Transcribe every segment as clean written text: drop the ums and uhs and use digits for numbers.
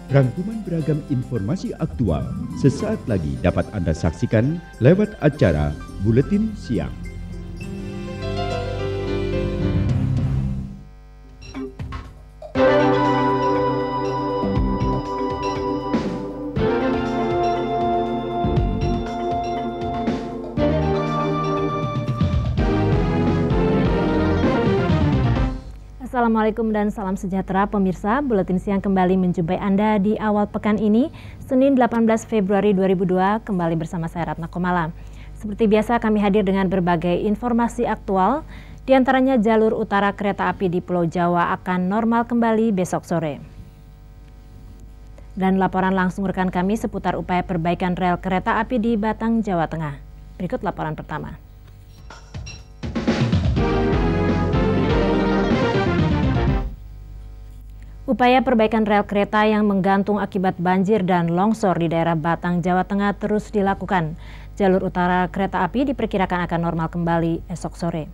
Rangkuman beragam informasi aktual sesaat lagi dapat Anda saksikan lewat acara Buletin Siang. Assalamualaikum dan salam sejahtera pemirsa, Buletin Siang kembali menjumpai Anda di awal pekan ini, Senin 18 Februari 2002, kembali bersama saya Ratna Komala. Seperti biasa kami hadir dengan berbagai informasi aktual, diantaranya jalur utara kereta api di Pulau Jawa akan normal kembali besok sore. Dan laporan langsung rekan kami seputar upaya perbaikan rel kereta api di Batang, Jawa Tengah. Berikut laporan pertama. Upaya perbaikan rel kereta yang menggantung akibat banjir dan longsor di daerah Batang, Jawa Tengah terus dilakukan. Jalur utara kereta api diperkirakan akan normal kembali esok sore.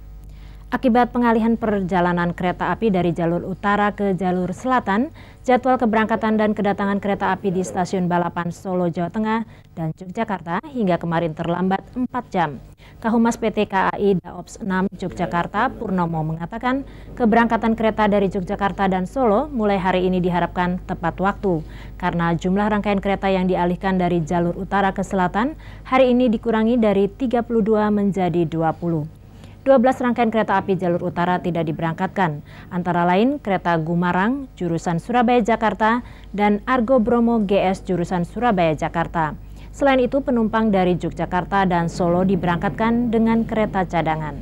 Akibat pengalihan perjalanan kereta api dari jalur utara ke jalur selatan, jadwal keberangkatan dan kedatangan kereta api di stasiun Balapan Solo, Jawa Tengah dan Yogyakarta hingga kemarin terlambat 4 jam. Kahumas PT KAI Daops 6 Yogyakarta Purnomo mengatakan keberangkatan kereta dari Yogyakarta dan Solo mulai hari ini diharapkan tepat waktu karena jumlah rangkaian kereta yang dialihkan dari jalur utara ke selatan hari ini dikurangi dari 32 menjadi 20. 12 rangkaian kereta api jalur utara tidak diberangkatkan, antara lain kereta Gumarang jurusan Surabaya-Jakarta dan Argo Bromo GS jurusan Surabaya-Jakarta. Selain itu, penumpang dari Yogyakarta dan Solo diberangkatkan dengan kereta cadangan.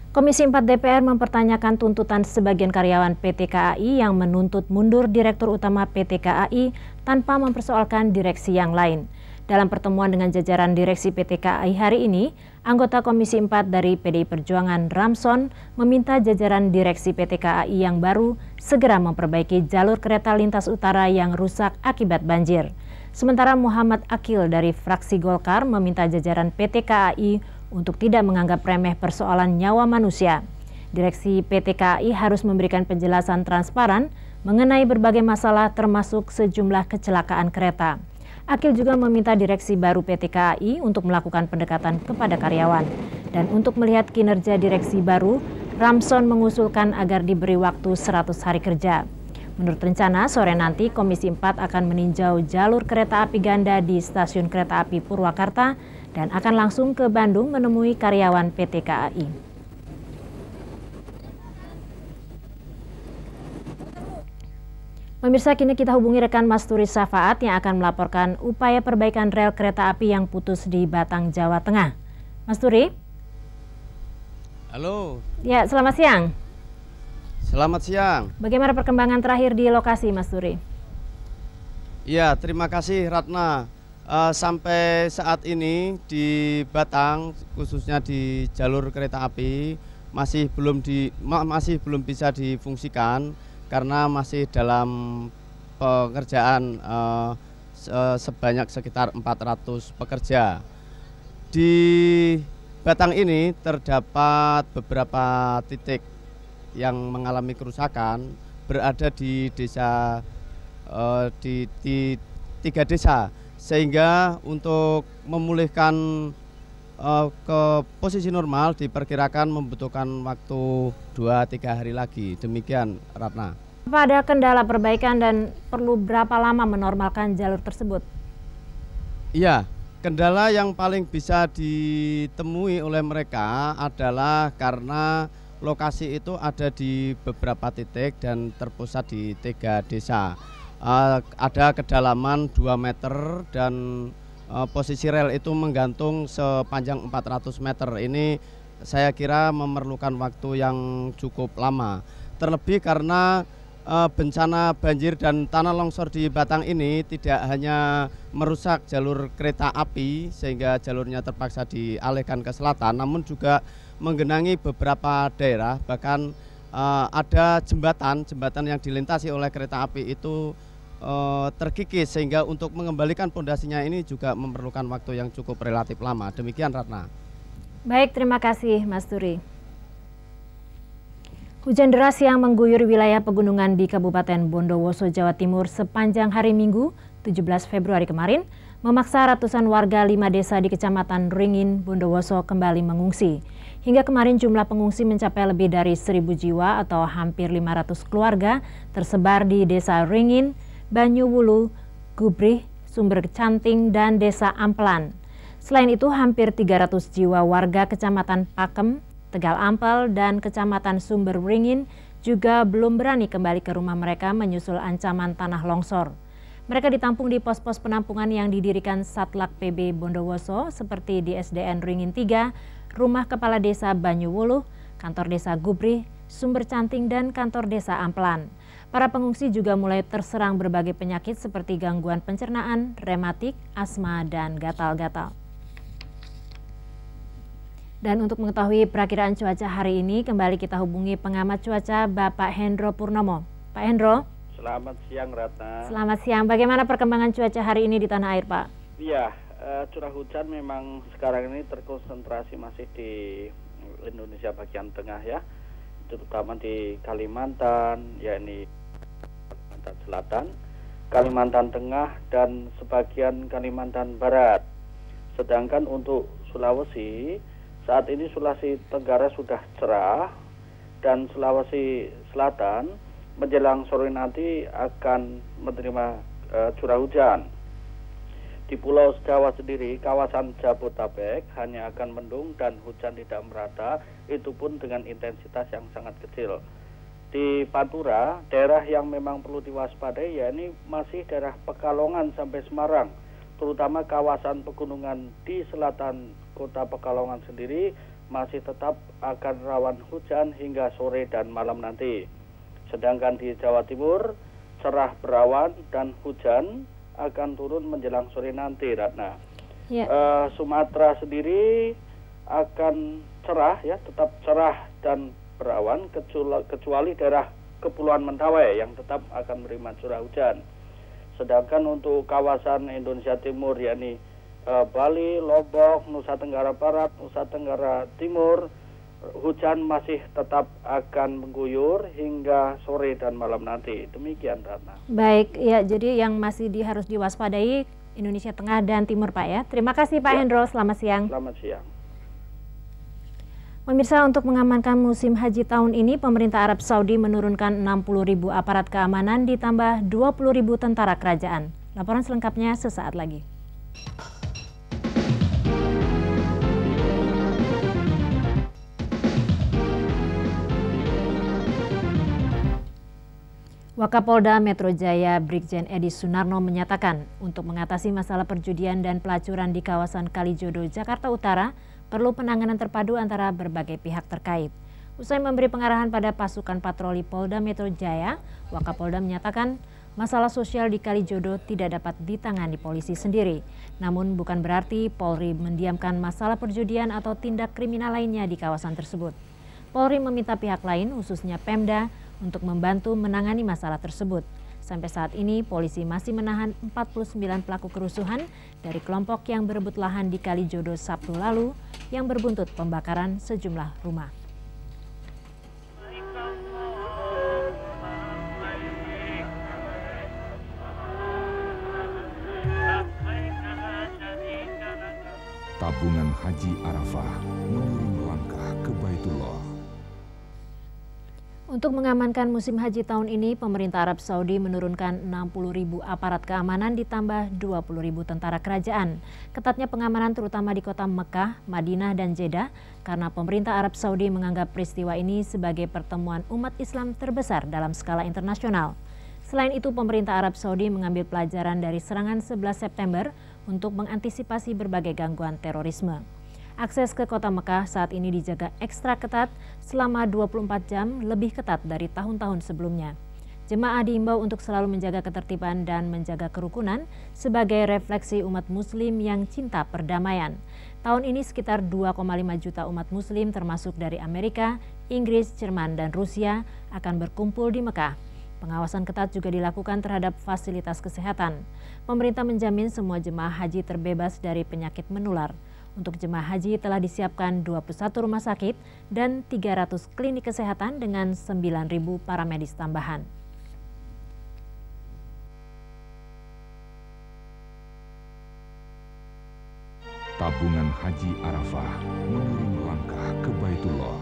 Komisi 4 DPR mempertanyakan tuntutan sebagian karyawan PT KAI yang menuntut mundur Direktur Utama PT KAI tanpa mempersoalkan direksi yang lain. Dalam pertemuan dengan jajaran direksi PT KAI hari ini, anggota Komisi 4 dari PDI Perjuangan Ramson meminta jajaran direksi PT KAI yang baru segera memperbaiki jalur kereta lintas utara yang rusak akibat banjir. Sementara Muhammad Akil dari fraksi Golkar meminta jajaran PT KAI untuk tidak menganggap remeh persoalan nyawa manusia. Direksi PT KAI harus memberikan penjelasan transparan mengenai berbagai masalah termasuk sejumlah kecelakaan kereta. Akil juga meminta direksi baru PT KAI untuk melakukan pendekatan kepada karyawan. Dan untuk melihat kinerja direksi baru, Ramson mengusulkan agar diberi waktu 100 hari kerja. Menurut rencana, sore nanti Komisi 4 akan meninjau jalur kereta api ganda di stasiun kereta api Purwakarta dan akan langsung ke Bandung menemui karyawan PT KAI. Pemirsa, kini kita hubungi rekan Mas Turi Safaat yang akan melaporkan upaya perbaikan rel kereta api yang putus di Batang, Jawa Tengah. Mas Turi? Halo. Ya, selamat siang. Selamat siang. Bagaimana perkembangan terakhir di lokasi, Mas Turi? Ya, terima kasih Ratna. Sampai saat ini di Batang, khususnya di jalur kereta api, masih belum bisa difungsikan karena masih dalam pengerjaan sebanyak sekitar 400 pekerja. Di Batang ini terdapat beberapa titik yang mengalami kerusakan, berada di desa di 3 desa, sehingga untuk memulihkan ke posisi normal diperkirakan membutuhkan waktu 2-3 hari lagi. Demikian, Ratna. Apa ada kendala perbaikan dan perlu berapa lama menormalkan jalur tersebut? Iya, kendala yang paling bisa ditemui oleh mereka adalah karena lokasi itu ada di beberapa titik dan terpusat di 3 desa. Ada kedalaman 2 meter dan posisi rel itu menggantung sepanjang 400 meter. Ini saya kira memerlukan waktu yang cukup lama. Terlebih karena bencana banjir dan tanah longsor di Batang ini tidak hanya merusak jalur kereta api sehingga jalurnya terpaksa dialihkan ke selatan, namun juga menggenangi beberapa daerah. Bahkan ada jembatan yang dilintasi oleh kereta api itu terkikis, sehingga untuk mengembalikan pondasinya ini juga memerlukan waktu yang cukup relatif lama. Demikian, Ratna. Baik, terima kasih Mas Turi. Hujan deras yang mengguyur wilayah pegunungan di Kabupaten Bondowoso, Jawa Timur sepanjang hari Minggu, 17 Februari kemarin, memaksa ratusan warga 5 desa di Kecamatan Ringin, Bondowoso kembali mengungsi. Hingga kemarin jumlah pengungsi mencapai lebih dari 1.000 jiwa atau hampir 500 keluarga tersebar di Desa Ringin, Banyuwulu, Gubrih, Sumber Canting, dan Desa Ampelan. Selain itu, hampir 300 jiwa warga Kecamatan Pakem, Tegal Ampel, dan Kecamatan Sumber Ringin juga belum berani kembali ke rumah mereka menyusul ancaman tanah longsor. Mereka ditampung di pos-pos penampungan yang didirikan Satlak PB Bondowoso seperti di SDN Ringin 3, Rumah Kepala Desa Banyuwulu, Kantor Desa Gubrih, Sumber Canting, dan Kantor Desa Ampelan. Para pengungsi juga mulai terserang berbagai penyakit seperti gangguan pencernaan, rematik, asma, dan gatal-gatal. Dan untuk mengetahui perakiraan cuaca hari ini, kembali kita hubungi pengamat cuaca Bapak Hendro Purnomo. Pak Hendro. Selamat siang, Ratna. Selamat siang. Bagaimana perkembangan cuaca hari ini di tanah air, Pak? Iya, curah hujan memang sekarang ini terkonsentrasi masih di Indonesia bagian tengah ya, terutama di Kalimantan, yakni Kalimantan Selatan, Kalimantan Tengah, dan sebagian Kalimantan Barat. Sedangkan untuk Sulawesi, saat ini Sulawesi Tenggara sudah cerah dan Sulawesi Selatan menjelang sore nanti akan menerima curah hujan. Di Pulau Jawa sendiri, kawasan Jabodetabek hanya akan mendung dan hujan tidak merata, itu pun dengan intensitas yang sangat kecil. Di Pantura, daerah yang memang perlu diwaspadai yakni masih daerah Pekalongan sampai Semarang, terutama kawasan pegunungan di selatan Kota Pekalongan sendiri masih tetap akan rawan hujan hingga sore dan malam nanti. Sedangkan di Jawa Timur, cerah berawan dan hujan akan turun menjelang sore nanti, Ratna. Ya. Sumatera sendiri akan cerah ya, tetap cerah dan berawan kecuali daerah Kepulauan Mentawai yang tetap akan menerima curah hujan. Sedangkan untuk kawasan Indonesia Timur yakni Bali, Lombok, Nusa Tenggara Barat, Nusa Tenggara Timur, hujan masih tetap akan mengguyur hingga sore dan malam nanti. Demikian, Ratna. Baik, ya, jadi yang masih harus diwaspadai Indonesia Tengah dan Timur, Pak ya. Terima kasih Pak Hendro, selamat siang. Selamat siang. Pemirsa, untuk mengamankan musim haji tahun ini, pemerintah Arab Saudi menurunkan 60.000 aparat keamanan ditambah 20.000 tentara kerajaan. Laporan selengkapnya sesaat lagi. Wakapolda Metro Jaya Brigjen Edi Sunarno menyatakan untuk mengatasi masalah perjudian dan pelacuran di kawasan Kalijodo, Jakarta Utara, perlu penanganan terpadu antara berbagai pihak terkait. Usai memberi pengarahan pada pasukan patroli Polda Metro Jaya, Wakapolda menyatakan masalah sosial di Kalijodo tidak dapat ditangani polisi sendiri. Namun bukan berarti Polri mendiamkan masalah perjudian atau tindak kriminal lainnya di kawasan tersebut. Polri meminta pihak lain, khususnya Pemda, untuk membantu menangani masalah tersebut. Sampai saat ini, polisi masih menahan 49 pelaku kerusuhan dari kelompok yang berebut lahan di Kalijodo Sabtu lalu yang berbuntut pembakaran sejumlah rumah. Tabungan Haji Arafah mengirim langkah ke Baitullah. Untuk mengamankan musim haji tahun ini, pemerintah Arab Saudi menurunkan 60.000 aparat keamanan ditambah 20.000 tentara kerajaan. Ketatnya pengamanan terutama di kota Mekah, Madinah, dan Jeddah karena pemerintah Arab Saudi menganggap peristiwa ini sebagai pertemuan umat Islam terbesar dalam skala internasional. Selain itu, pemerintah Arab Saudi mengambil pelajaran dari serangan 11 September untuk mengantisipasi berbagai gangguan terorisme. Akses ke kota Mekah saat ini dijaga ekstra ketat selama 24 jam, lebih ketat dari tahun-tahun sebelumnya. Jemaah diimbau untuk selalu menjaga ketertiban dan menjaga kerukunan sebagai refleksi umat muslim yang cinta perdamaian. Tahun ini sekitar 2,5 juta umat muslim termasuk dari Amerika, Inggris, Jerman, dan Rusia akan berkumpul di Mekah. Pengawasan ketat juga dilakukan terhadap fasilitas kesehatan. Pemerintah menjamin semua jemaah haji terbebas dari penyakit menular. Untuk jemaah haji telah disiapkan 21 rumah sakit dan 300 klinik kesehatan dengan 9.000 paramedis tambahan. Tabungan Haji Arafah mengiring langkah ke Baitullah.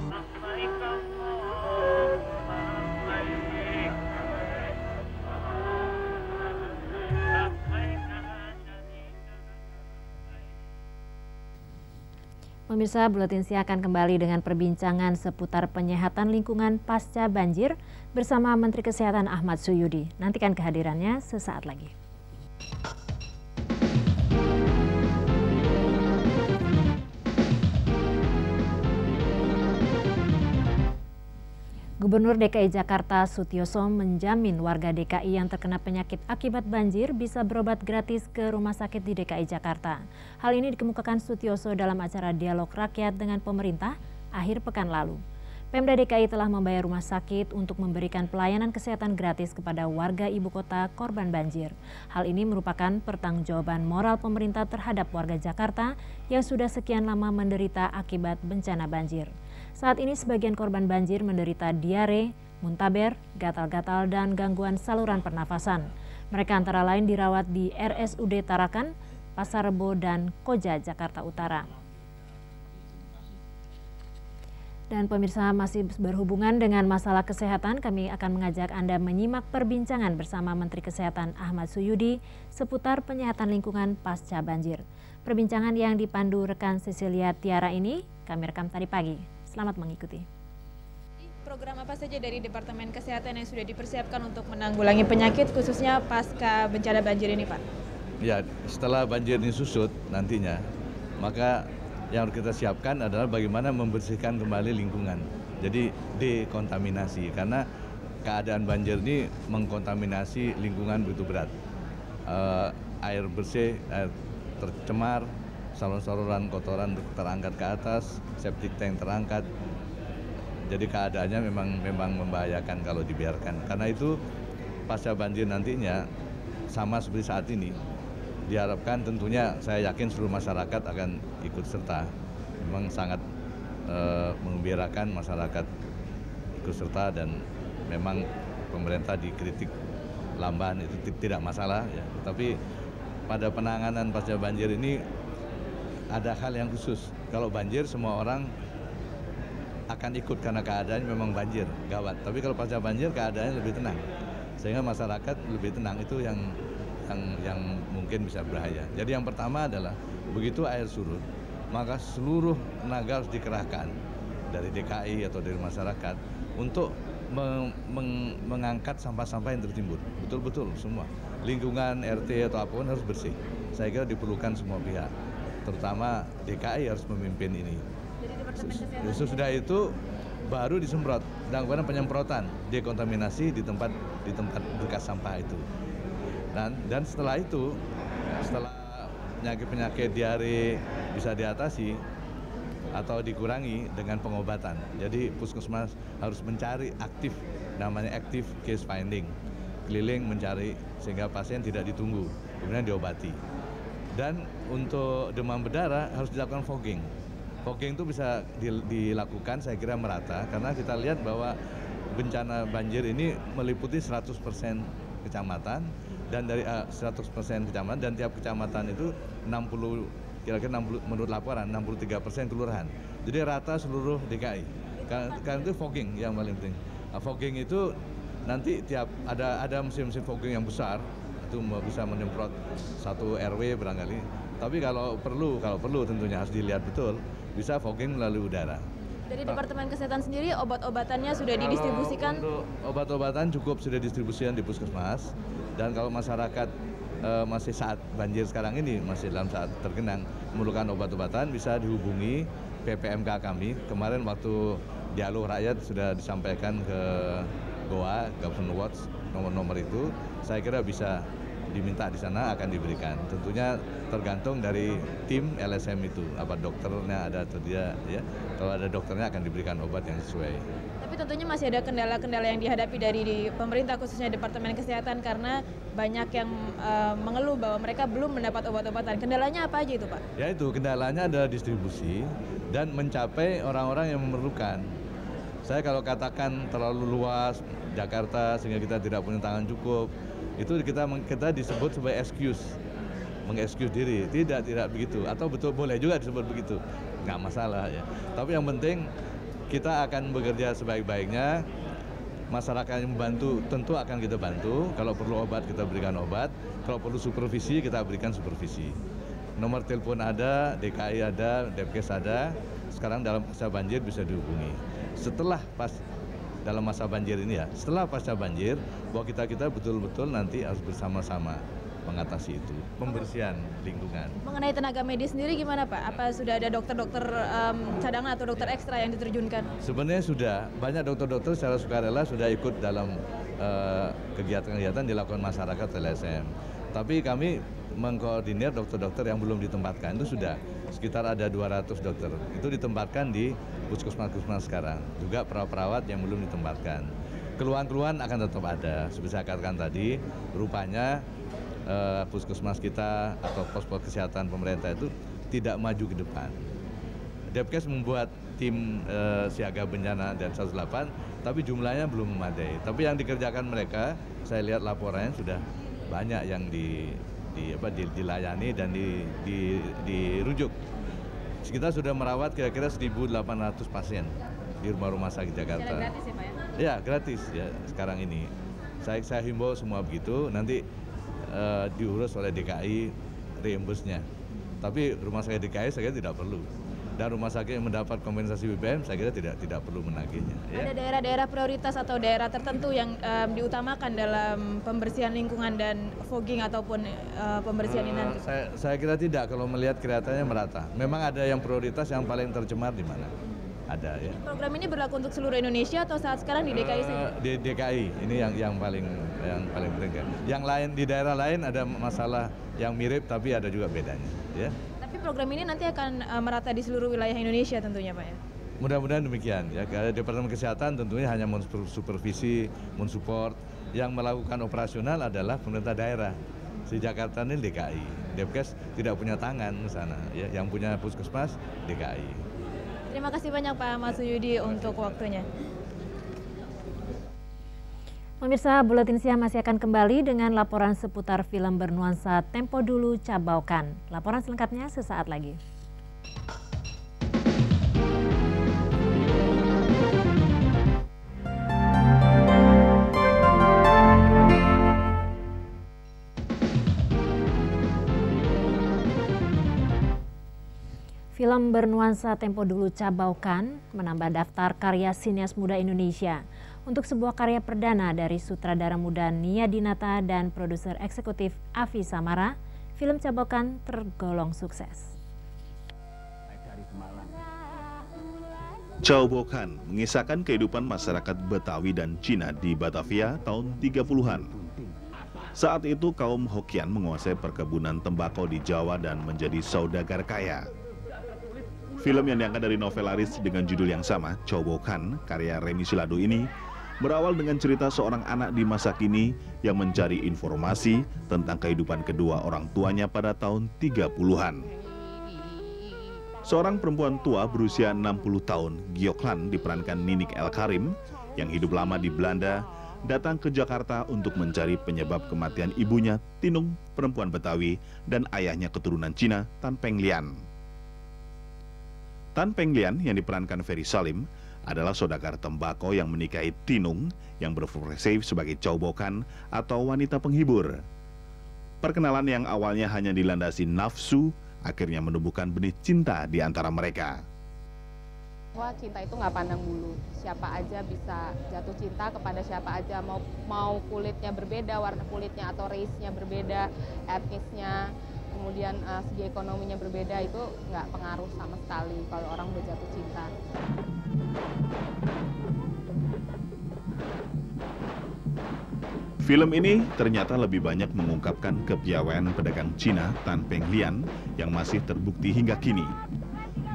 Pemirsa, Buletin Siang akan kembali dengan perbincangan seputar penyehatan lingkungan pasca banjir bersama Menteri Kesehatan Ahmad Suyudi. Nantikan kehadirannya sesaat lagi. Gubernur DKI Jakarta Sutioso menjamin warga DKI yang terkena penyakit akibat banjir bisa berobat gratis ke rumah sakit di DKI Jakarta. Hal ini dikemukakan Sutioso dalam acara dialog rakyat dengan pemerintah akhir pekan lalu. Pemda DKI telah membayar rumah sakit untuk memberikan pelayanan kesehatan gratis kepada warga ibu kota korban banjir. Hal ini merupakan pertanggungjawaban moral pemerintah terhadap warga Jakarta yang sudah sekian lama menderita akibat bencana banjir. Saat ini sebagian korban banjir menderita diare, muntaber, gatal-gatal, dan gangguan saluran pernafasan. Mereka antara lain dirawat di RSUD Tarakan, Pasar Rebo, dan Koja, Jakarta Utara. Dan pemirsa, masih berhubungan dengan masalah kesehatan, kami akan mengajak Anda menyimak perbincangan bersama Menteri Kesehatan Ahmad Suyudi seputar penyehatan lingkungan pasca banjir. Perbincangan yang dipandu rekan Cecilia Tiara ini kami rekam tadi pagi. Selamat mengikuti. Program apa saja dari Departemen Kesehatan yang sudah dipersiapkan untuk menanggulangi penyakit khususnya pasca bencana banjir ini, Pak? Ya, setelah banjir ini susut nantinya, maka yang harus kita siapkan adalah bagaimana membersihkan kembali lingkungan. Jadi dekontaminasi, karena keadaan banjir ini mengkontaminasi lingkungan begitu berat. Air bersih, air tercemar, saluran kotoran terangkat ke atas, septic tank terangkat. Jadi keadaannya memang membahayakan kalau dibiarkan. Karena itu pasca banjir nantinya sama seperti saat ini, diharapkan tentunya saya yakin seluruh masyarakat akan ikut serta. Memang sangat menggembirakan masyarakat ikut serta, dan memang pemerintah dikritik lamban itu tidak masalah ya. Tapi pada penanganan pasca banjir ini ada hal yang khusus. Kalau banjir semua orang akan ikut karena keadaannya memang banjir, gawat. Tapi kalau pasca banjir keadaannya lebih tenang, sehingga masyarakat lebih tenang. Itu yang mungkin bisa berbahaya. Jadi yang pertama adalah begitu air surut, maka seluruh tenaga harus dikerahkan dari DKI atau dari masyarakat untuk mengangkat sampah-sampah yang tertimbun. Betul-betul semua. Lingkungan RT atau apapun harus bersih. Saya kira diperlukan semua pihak. Terutama DKI harus memimpin ini. Sesudah itu baru disemprot, dan kemudian penyemprotan dekontaminasi di tempat bekas sampah itu. Dan setelah itu, setelah penyakit diare bisa diatasi atau dikurangi dengan pengobatan. Jadi puskesmas harus mencari aktif, namanya active case finding, keliling mencari sehingga pasien tidak ditunggu, kemudian diobati. Dan untuk demam berdarah harus dilakukan fogging. Fogging itu bisa dilakukan saya kira merata, karena kita lihat bahwa bencana banjir ini meliputi 100% kecamatan, dan dari 100% kecamatan, dan tiap kecamatan itu 60, kira-kira 60, menurut laporan 63% kelurahan. Jadi rata seluruh DKI. Karena itu fogging yang paling penting. Fogging itu nanti tiap ada mesin-mesin fogging yang besar, itu bisa menyemprot satu RW barangkali. Tapi kalau perlu tentunya harus dilihat betul, bisa fogging melalui udara. Dari Departemen Kesehatan sendiri, obat-obatannya sudah didistribusikan? Untuk obat-obatan cukup sudah distribusikan di puskesmas. Dan kalau masyarakat masih saat banjir sekarang ini, masih dalam saat tergenang, memerlukan obat-obatan, bisa dihubungi PPMK kami. Kemarin waktu dialog rakyat sudah disampaikan ke GOA, Government Watch, nomor-nomor itu. Saya kira bisa diminta di sana akan diberikan. Tentunya tergantung dari tim LSM itu, apa dokternya ada atau dia, ya. Kalau ada dokternya akan diberikan obat yang sesuai. Tapi tentunya masih ada kendala-kendala yang dihadapi dari pemerintah, khususnya Departemen Kesehatan, karena banyak yang mengeluh bahwa mereka belum mendapat obat-obatan. Kendalanya apa aja itu, Pak? Ya itu, kendalanya adalah distribusi dan mencapai orang-orang yang memerlukan. Saya kalau katakan terlalu luas Jakarta sehingga kita tidak punya tangan cukup, itu kita disebut sebagai excuse, mengexcuse diri. Tidak begitu, atau betul boleh juga disebut begitu, nggak masalah ya. Tapi yang penting kita akan bekerja sebaik-baiknya. Masyarakat yang membantu tentu akan kita bantu. Kalau perlu obat kita berikan obat. Kalau perlu supervisi kita berikan supervisi. Nomor telepon ada, DKI ada, Depkes ada. Sekarang dalam pasca banjir bisa dihubungi. Setelah dalam masa banjir ini ya, setelah pasca banjir, bahwa kita betul-betul nanti harus bersama-sama mengatasi itu, pembersihan lingkungan. Mengenai tenaga medis sendiri gimana Pak? Apa sudah ada dokter-dokter cadangan atau dokter ekstra yang diterjunkan? Sebenarnya sudah, banyak dokter-dokter secara sukarela sudah ikut dalam kegiatan-kegiatan dilakukan masyarakat LSM. Tapi kami mengkoordinir dokter-dokter yang belum ditempatkan, itu sudah sekitar ada 200 dokter. Itu ditempatkan di puskesmas-puskesmas sekarang. Juga perawat-perawat yang belum ditempatkan. Keluhan-keluhan akan tetap ada. Seperti saya katakan tadi, rupanya puskesmas kita atau pos-pos kesehatan pemerintah itu tidak maju ke depan. Depkes membuat tim siaga bencana dan 108, tapi jumlahnya belum memadai. Tapi yang dikerjakan mereka, saya lihat laporannya sudah banyak yang dilayani dan dirujuk. Kita sudah merawat kira-kira 1.800 pasien di rumah-rumah sakit Jakarta. Secara gratis ya Pak ya? Ya gratis ya sekarang ini. Saya himbau semua begitu. Nanti diurus oleh DKI reimburse-nya. Tapi rumah sakit DKI saya kira tidak perlu. Dan rumah sakit yang mendapat kompensasi BPM saya kira tidak perlu menagihnya. Ya. Ada daerah-daerah prioritas atau daerah tertentu yang diutamakan dalam pembersihan lingkungan dan fogging ataupun pembersihan ini nanti? Saya kira tidak, kalau melihat kelihatannya merata. Memang ada yang prioritas yang paling tercemar di mana? Ada ya. Program ini berlaku untuk seluruh Indonesia atau saat sekarang di DKI saja? Di DKI ini yang paling penting. Yang lain di daerah lain ada masalah yang mirip tapi ada juga bedanya. Ya. Tapi program ini nanti akan merata di seluruh wilayah Indonesia tentunya Pak ya? Mudah-mudahan demikian ya. Departemen Kesehatan tentunya hanya mensupervisi, mensupport. Yang melakukan operasional adalah pemerintah daerah. Di Jakarta ini DKI. Depkes tidak punya tangan di sana. Ya. Yang punya puskesmas DKI. Terima kasih banyak Pak Ahmad Suyudi untuk waktunya. Pemirsa, Buletin Siang masih akan kembali dengan laporan seputar film bernuansa Tempo Dulu Cabaukan. Laporan selengkapnya sesaat lagi. Film bernuansa Tempo Dulu Cabaukan menambah daftar karya sinias muda Indonesia. Untuk sebuah karya perdana dari sutradara muda Nia Dinata dan produser eksekutif Avi Samara, film Cabaukan tergolong sukses. Cabaukan mengisahkan kehidupan masyarakat Betawi dan Cina di Batavia tahun 30-an. Saat itu kaum Hokkien menguasai perkebunan tembakau di Jawa dan menjadi saudagar kaya. Film yang diangkat dari novel laris dengan judul yang sama, Cabaukan, karya Remy Silado ini, berawal dengan cerita seorang anak di masa kini yang mencari informasi tentang kehidupan kedua orang tuanya pada tahun 30-an. Seorang perempuan tua berusia 60 tahun, Gioklan, diperankan Ninik El Karim, yang hidup lama di Belanda, datang ke Jakarta untuk mencari penyebab kematian ibunya, Tinung, perempuan Betawi, dan ayahnya keturunan Cina, Tan Peng Lian. Tan Peng Lian yang diperankan Ferry Salim adalah saudagar tembakau yang menikahi Tinung yang berprofesi sebagai Cabaukan atau wanita penghibur. Perkenalan yang awalnya hanya dilandasi nafsu akhirnya menumbuhkan benih cinta di antara mereka. Wah, cinta itu nggak pandang bulu. Siapa aja bisa jatuh cinta kepada siapa aja, mau kulitnya berbeda, warna kulitnya atau race-nya berbeda, etnisnya, kemudian segi ekonominya berbeda, itu nggak pengaruh sama sekali kalau orang udah jatuh cinta. Film ini ternyata lebih banyak mengungkapkan kepiawaian pedagang Cina Tan Penglian yang masih terbukti hingga kini.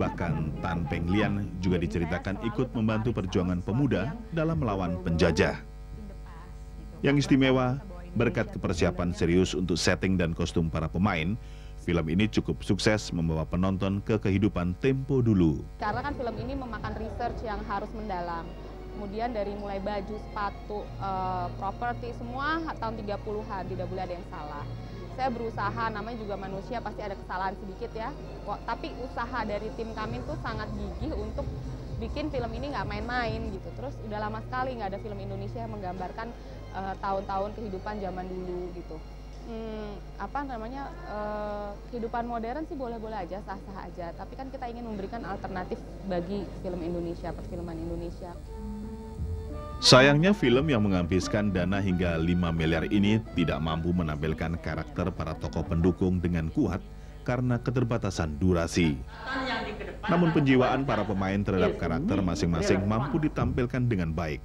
Bahkan Tan Penglian juga diceritakan ikut membantu perjuangan pemuda dalam melawan penjajah. Yang istimewa, berkat kepersiapan serius untuk setting dan kostum para pemain, film ini cukup sukses membawa penonton ke kehidupan tempo dulu. Karena kan film ini memakan research yang harus mendalam. Kemudian dari mulai baju, sepatu, properti, semua tahun 30-an, tidak boleh ada yang salah. Saya berusaha, namanya juga manusia, pasti ada kesalahan sedikit ya. Tapi usaha dari tim kami tuh sangat gigih untuk bikin film ini nggak main-main gitu. Terus udah lama sekali nggak ada film Indonesia yang menggambarkan tahun-tahun kehidupan zaman dulu gitu. Kehidupan modern sih boleh-boleh aja, sah-sah aja. Tapi kan kita ingin memberikan alternatif bagi film Indonesia, perfilman Indonesia. Sayangnya film yang menghabiskan dana hingga 5 miliar ini tidak mampu menampilkan karakter para tokoh pendukung dengan kuat karena keterbatasan durasi. Namun penjiwaan para pemain terhadap karakter masing-masing mampu ditampilkan dengan baik.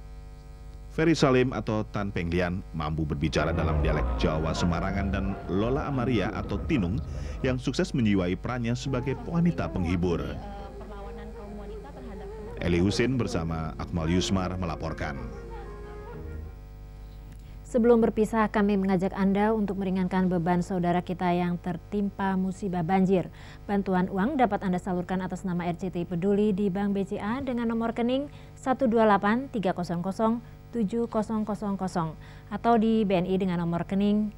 Ferry Salim atau Tan Penglian mampu berbicara dalam dialek Jawa Semarangan dan Lola Amaria atau Tinung yang sukses menjiwai perannya sebagai wanita penghibur. Eli Husin bersama Akmal Yusmar melaporkan. Sebelum berpisah, kami mengajak Anda untuk meringankan beban saudara kita yang tertimpa musibah banjir. Bantuan uang dapat Anda salurkan atas nama RCTI Peduli di Bank BCA dengan nomor rekening 128300700 atau di BNI dengan nomor rekening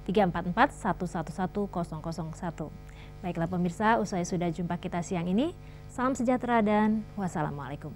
0633441111001. Baiklah pemirsa, usai sudah jumpa kita siang ini. Salam sejahtera dan wassalamualaikum.